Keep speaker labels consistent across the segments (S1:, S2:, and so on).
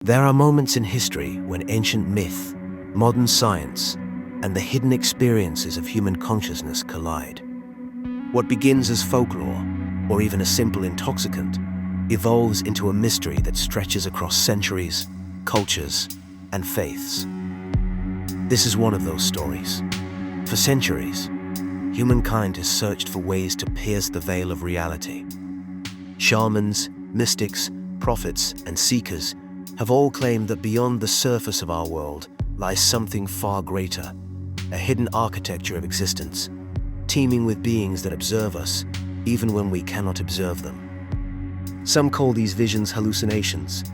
S1: There are moments in history when ancient myth, modern science, and the hidden experiences of human consciousness collide. What begins as folklore, or even a simple intoxicant, evolves into a mystery that stretches across centuries, cultures, and faiths. This is one of those stories. For centuries, humankind has searched for ways to pierce the veil of reality. Shamans, mystics, prophets, and seekers have all claimed that beyond the surface of our world lies something far greater, a hidden architecture of existence, teeming with beings that observe us even when we cannot observe them. Some call these visions hallucinations.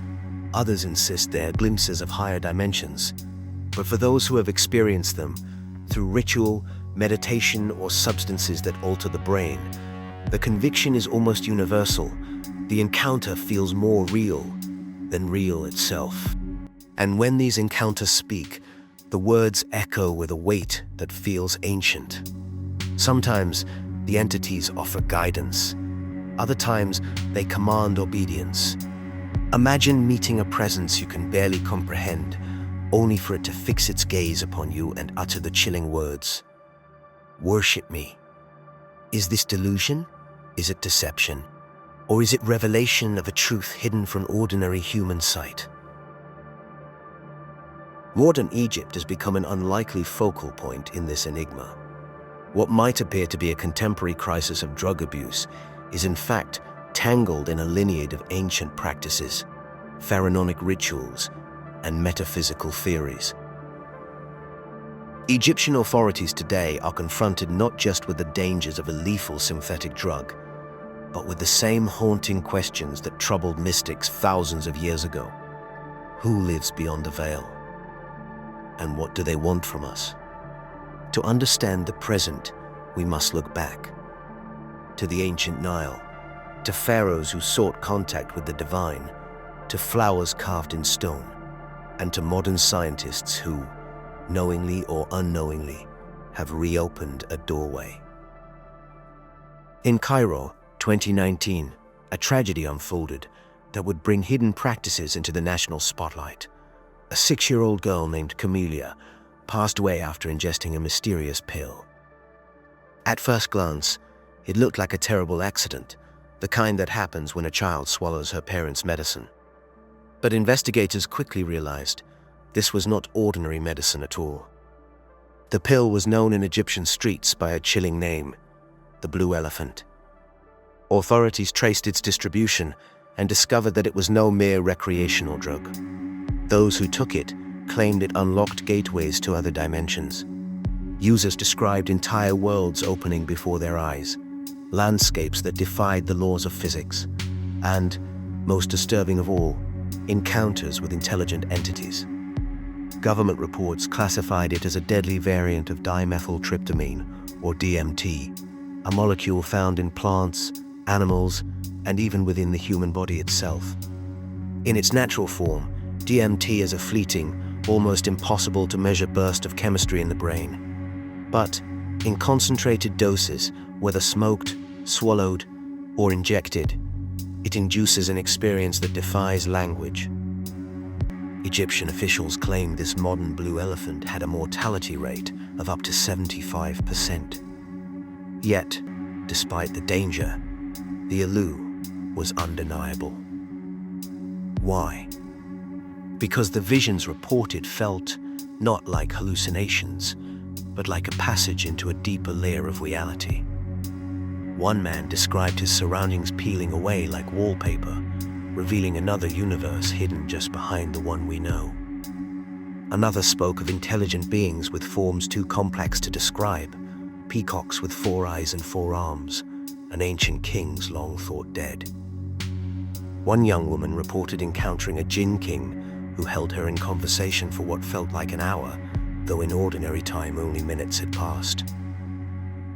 S1: Others insist they are glimpses of higher dimensions. But for those who have experienced them, through ritual, meditation, or substances that alter the brain, the conviction is almost universal. The encounter feels more real than real itself. And when these encounters speak, the words echo with a weight that feels ancient. Sometimes the entities offer guidance. Other times they command obedience. Imagine meeting a presence you can barely comprehend, only for it to fix its gaze upon you and utter the chilling words, "Worship me." Is this delusion? Is it deception? Or is it revelation of a truth hidden from ordinary human sight? Modern Egypt has become an unlikely focal point in this enigma. What might appear to be a contemporary crisis of drug abuse is in fact tangled in a lineage of ancient practices, pharaonic rituals, and metaphysical theories. Egyptian authorities today are confronted not just with the dangers of a lethal synthetic drug, but with the same haunting questions that troubled mystics thousands of years ago. Who lives beyond the veil? And what do they want from us? To understand the present, we must look back to the ancient Nile, to pharaohs who sought contact with the divine, to flowers carved in stone, and to modern scientists who, knowingly or unknowingly, have reopened a doorway. In Cairo, 2019, a tragedy unfolded that would bring hidden practices into the national spotlight. A 6-year-old girl named Camelia passed away after ingesting a mysterious pill. At first glance, it looked like a terrible accident, the kind that happens when a child swallows her parents' medicine. But investigators quickly realized this was not ordinary medicine at all. The pill was known in Egyptian streets by a chilling name, the Blue Elephant. Authorities traced its distribution and discovered that it was no mere recreational drug. Those who took it claimed it unlocked gateways to other dimensions. Users described entire worlds opening before their eyes, landscapes that defied the laws of physics, and, most disturbing of all, encounters with intelligent entities. Government reports classified it as a deadly variant of dimethyltryptamine, or DMT, a molecule found in plants, animals, and even within the human body itself. In its natural form, DMT is a fleeting, almost impossible to measure burst of chemistry in the brain. But in concentrated doses, whether smoked, swallowed, or injected, it induces an experience that defies language. Egyptian officials claim this modern blue elephant had a mortality rate of up to 75%. Yet, despite the danger, the allure was undeniable. Why? Because the visions reported felt not like hallucinations, but like a passage into a deeper layer of reality. One man described his surroundings peeling away like wallpaper, revealing another universe hidden just behind the one we know. Another spoke of intelligent beings with forms too complex to describe, peacocks with 4 eyes and 4 arms, and ancient kings long thought dead. One young woman reported encountering a Jinn king who held her in conversation for what felt like an hour, though in ordinary time only minutes had passed.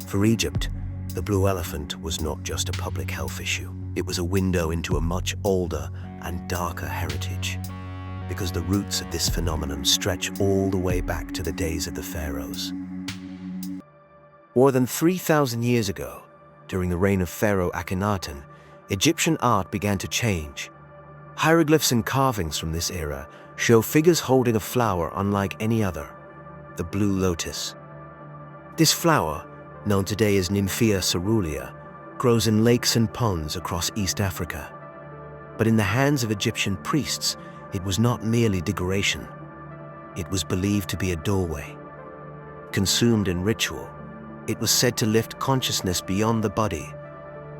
S1: For Egypt, the blue elephant was not just a public health issue. It was a window into a much older and darker heritage, because the roots of this phenomenon stretch all the way back to the days of the pharaohs. More than 3,000 years ago, during the reign of Pharaoh Akhenaten, Egyptian art began to change. Hieroglyphs and carvings from this era show figures holding a flower unlike any other, the Blue Lotus. This flower, known today as Nymphea caerulea, grows in lakes and ponds across East Africa. But in the hands of Egyptian priests, it was not merely decoration. It was believed to be a doorway. Consumed in ritual, it was said to lift consciousness beyond the body,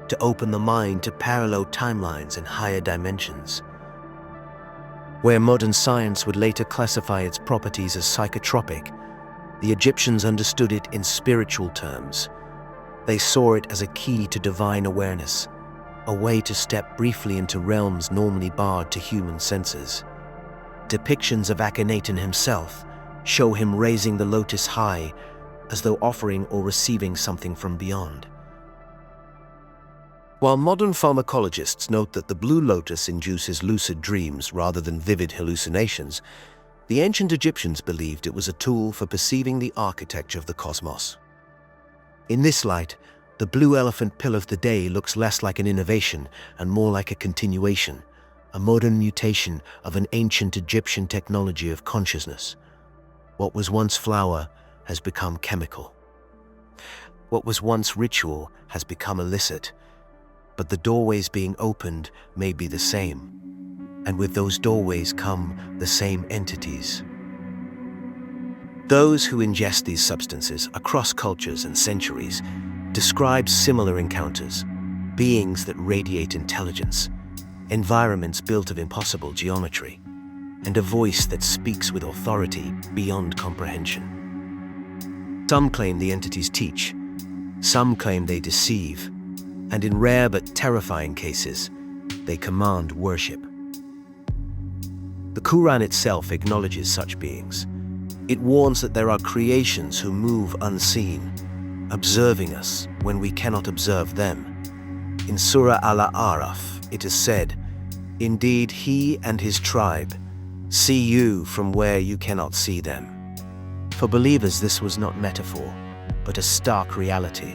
S1: to open the mind to parallel timelines and higher dimensions. Where modern science would later classify its properties as psychotropic, the Egyptians understood it in spiritual terms. They saw it as a key to divine awareness, a way to step briefly into realms normally barred to human senses. Depictions of Akhenaten himself show him raising the lotus high, as though offering or receiving something from beyond. While modern pharmacologists note that the Blue Lotus induces lucid dreams rather than vivid hallucinations, the ancient Egyptians believed it was a tool for perceiving the architecture of the cosmos. In this light, the blue elephant pill of the day looks less like an innovation and more like a continuation, a modern mutation of an ancient Egyptian technology of consciousness. What was once flower has become chemical. What was once ritual has become illicit, but the doorways being opened may be the same, and with those doorways come the same entities. Those who ingest these substances across cultures and centuries describe similar encounters, beings that radiate intelligence, environments built of impossible geometry, and a voice that speaks with authority beyond comprehension. Some claim the entities teach, some claim they deceive, and in rare but terrifying cases, they command worship. The Quran itself acknowledges such beings. It warns that there are creations who move unseen, observing us when we cannot observe them. In Surah Al-A'raf, it is said, "Indeed, he and his tribe see you from where you cannot see them." For believers, this was not metaphor, but a stark reality,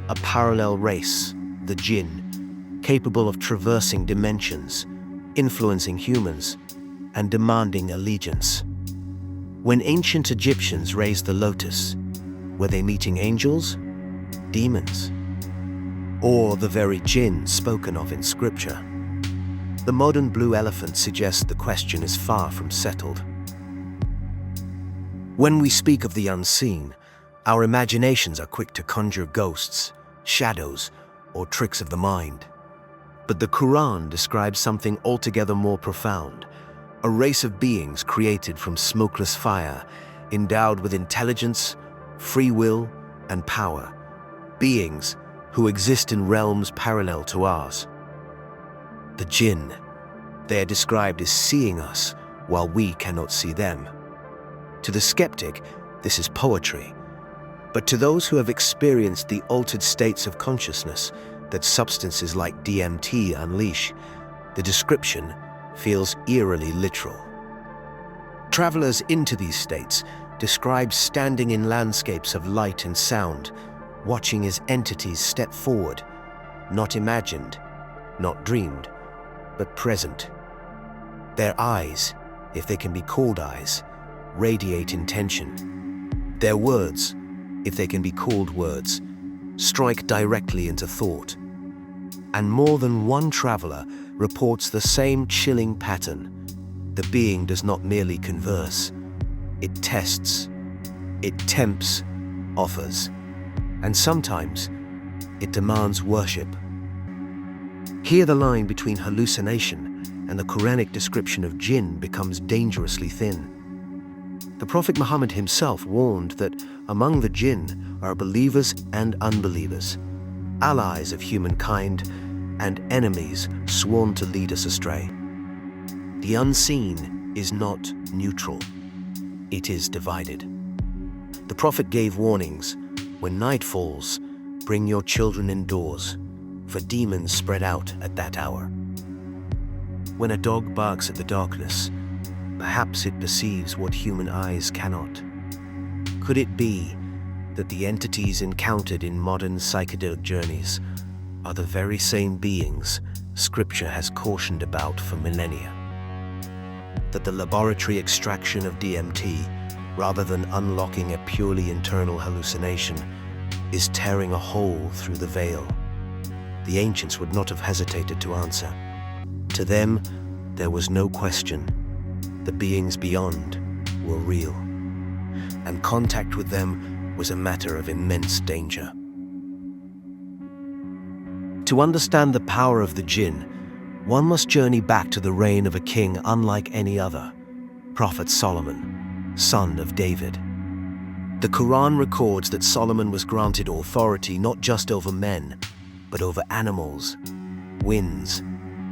S1: a parallel race, the Jinn, capable of traversing dimensions, influencing humans, and demanding allegiance. When ancient Egyptians raised the lotus, were they meeting angels, demons, or the very Jinn spoken of in scripture? The modern blue elephant suggests the question is far from settled. When we speak of the unseen, our imaginations are quick to conjure ghosts, shadows, or tricks of the mind. But the Quran describes something altogether more profound, a race of beings created from smokeless fire, endowed with intelligence, free will, and power, beings who exist in realms parallel to ours. The Jinn, they are described as seeing us while we cannot see them. To the skeptic, this is poetry. But to those who have experienced the altered states of consciousness that substances like DMT unleash, the description feels eerily literal. Travelers into these states describe standing in landscapes of light and sound, watching as entities step forward, not imagined, not dreamed, but present. Their eyes, if they can be called eyes, radiate intention. Their words, if they can be called words, strike directly into thought. And more than one traveler reports the same chilling pattern. The being does not merely converse, it tests, it tempts, offers, and sometimes it demands worship. Here the line between hallucination and the Quranic description of Jinn becomes dangerously thin. The Prophet Muhammad himself warned that among the Jinn are believers and unbelievers, allies of humankind and enemies sworn to lead us astray. The unseen is not neutral, it is divided. The Prophet gave warnings: when night falls, bring your children indoors, for demons spread out at that hour. When a dog barks at the darkness, perhaps it perceives what human eyes cannot. Could it be that the entities encountered in modern psychedelic journeys are the very same beings Scripture has cautioned about for millennia. That the laboratory extraction of DMT, rather than unlocking a purely internal hallucination, is tearing a hole through the veil. The ancients would not have hesitated to answer. To them, there was no question. The beings beyond were real, and contact with them was a matter of immense danger. To understand the power of the Jinn, one must journey back to the reign of a king unlike any other, Prophet Solomon, son of David. The Quran records that Solomon was granted authority not just over men, but over animals, winds,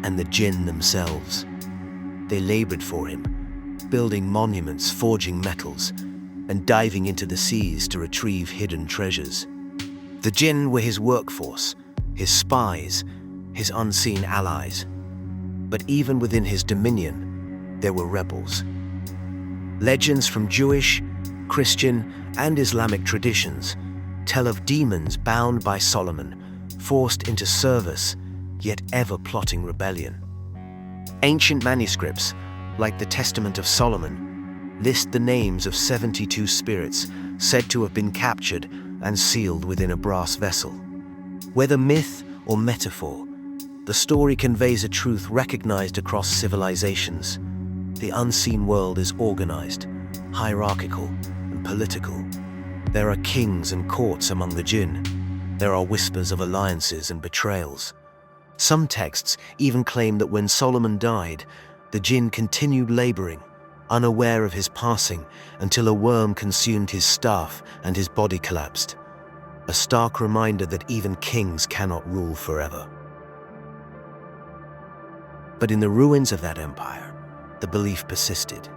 S1: and the Jinn themselves. They labored for him, building monuments, forging metals, and diving into the seas to retrieve hidden treasures. The Jinn were his workforce, his spies, his unseen allies. But even within his dominion, there were rebels. Legends from Jewish, Christian, and Islamic traditions tell of demons bound by Solomon, forced into service, yet ever plotting rebellion. Ancient manuscripts, like the Testament of Solomon, list the names of 72 spirits said to have been captured and sealed within a brass vessel. Whether myth or metaphor, the story conveys a truth recognized across civilizations. The unseen world is organized, hierarchical, and political. There are kings and courts among the Jinn. There are whispers of alliances and betrayals. Some texts even claim that when Solomon died, the Jinn continued laboring, unaware of his passing, until a worm consumed his staff and his body collapsed. A stark reminder that even kings cannot rule forever. But in the ruins of that empire, the belief persisted.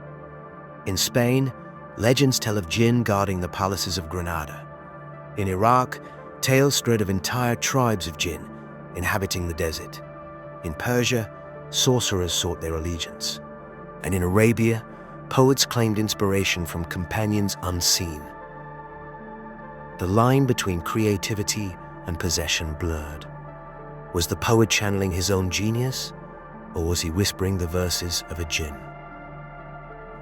S1: In Spain, legends tell of Jinn guarding the palaces of Granada. In Iraq, tales spread of entire tribes of Jinn inhabiting the desert. In Persia, sorcerers sought their allegiance. And in Arabia, poets claimed inspiration from companions unseen. The line between creativity and possession blurred. Was the poet channeling his own genius, or was he whispering the verses of a Jinn?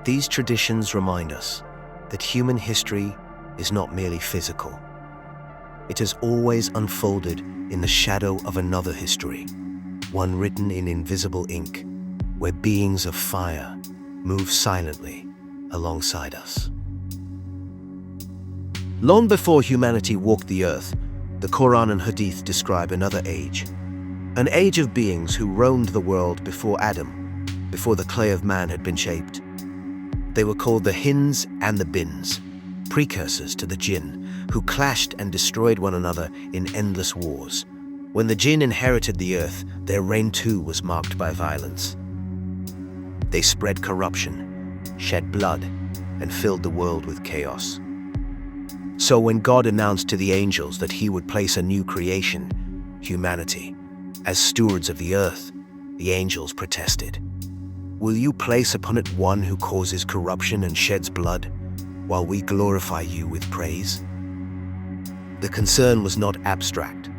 S1: These traditions remind us that human history is not merely physical. It has always unfolded in the shadow of another history, one written in invisible ink, where beings of fire move silently alongside us. Long before humanity walked the earth, the Quran and Hadith describe another age. An age of beings who roamed the world before Adam, before the clay of man had been shaped. They were called the Hinns and the Bins, precursors to the Jinn, who clashed and destroyed one another in endless wars. When the Jinn inherited the earth, their reign too was marked by violence. They spread corruption, shed blood, and filled the world with chaos. So when God announced to the angels that he would place a new creation, humanity, as stewards of the earth, the angels protested. Will you place upon it one who causes corruption and sheds blood, while we glorify you with praise? The concern was not abstract.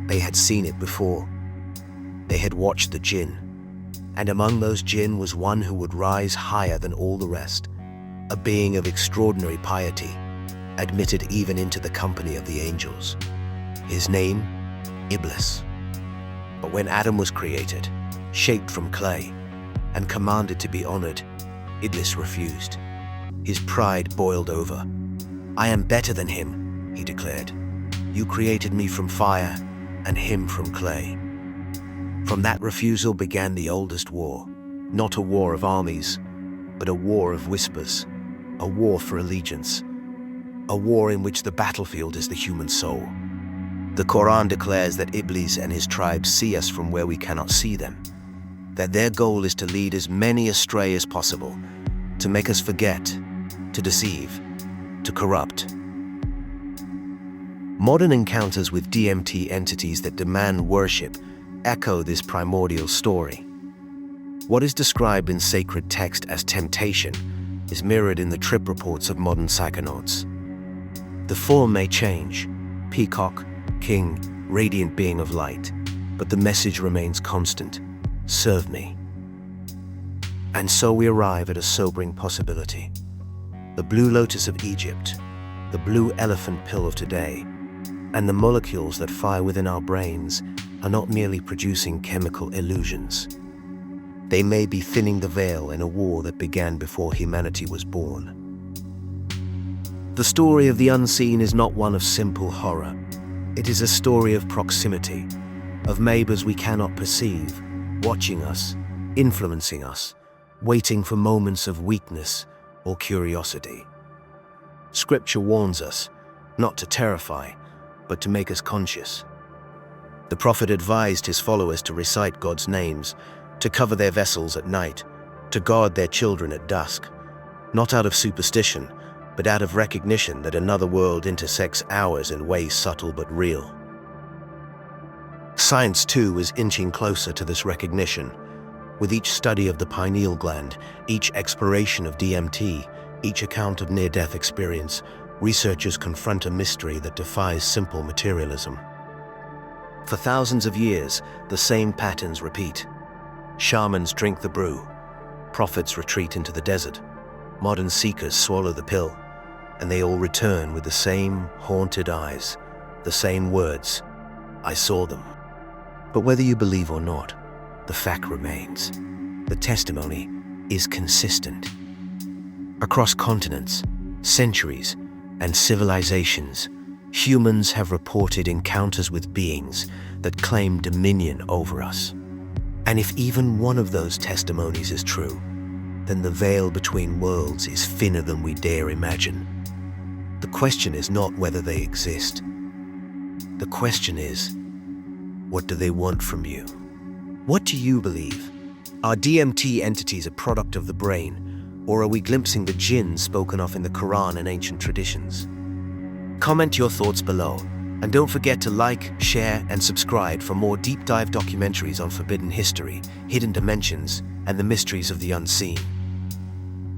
S1: They had seen it before. They had watched the Jinn, and among those Jinn was one who would rise higher than all the rest, a being of extraordinary piety, admitted even into the company of the angels. His name, Iblis. But when Adam was created, shaped from clay, and commanded to be honored, Iblis refused. His pride boiled over. I am better than him, he declared. You created me from fire, and him from clay. From that refusal began the oldest war, not a war of armies, but a war of whispers, a war for allegiance, a war in which the battlefield is the human soul. The Quran declares that Iblis and his tribe see us from where we cannot see them, that their goal is to lead as many astray as possible, to make us forget, to deceive, to corrupt. Modern encounters with DMT entities that demand worship echo this primordial story. What is described in sacred text as temptation is mirrored in the trip reports of modern psychonauts. The form may change, peacock, king, radiant being of light, but the message remains constant: serve me. And so we arrive at a sobering possibility. The Blue Lotus of Egypt, the blue elephant pill of today, and the molecules that fire within our brains are not merely producing chemical illusions. They may be thinning the veil in a war that began before humanity was born. The story of the unseen is not one of simple horror. It is a story of proximity, of neighbors we cannot perceive, watching us, influencing us, waiting for moments of weakness or curiosity. Scripture warns us not to terrify, but to make us conscious. The prophet advised his followers to recite God's names, to cover their vessels at night, to guard their children at dusk, not out of superstition, but out of recognition that another world intersects ours in ways subtle but real. Science, too, is inching closer to this recognition. With each study of the pineal gland, each exploration of DMT, each account of near-death experience, researchers confront a mystery that defies simple materialism. For thousands of years, the same patterns repeat. Shamans drink the brew, prophets retreat into the desert, modern seekers swallow the pill, and they all return with the same haunted eyes, the same words: "I saw them." But whether you believe or not, the fact remains. The testimony is consistent. Across continents, centuries, and civilizations, humans have reported encounters with beings that claim dominion over us. And if even one of those testimonies is true, then the veil between worlds is thinner than we dare imagine. The question is not whether they exist. The question is, what do they want from you? What do you believe? Are DMT entities a product of the brain, or are we glimpsing the Jinn spoken of in the Quran and ancient traditions? Comment your thoughts below, and don't forget to like, share, and subscribe for more deep dive documentaries on forbidden history, hidden dimensions, and the mysteries of the unseen.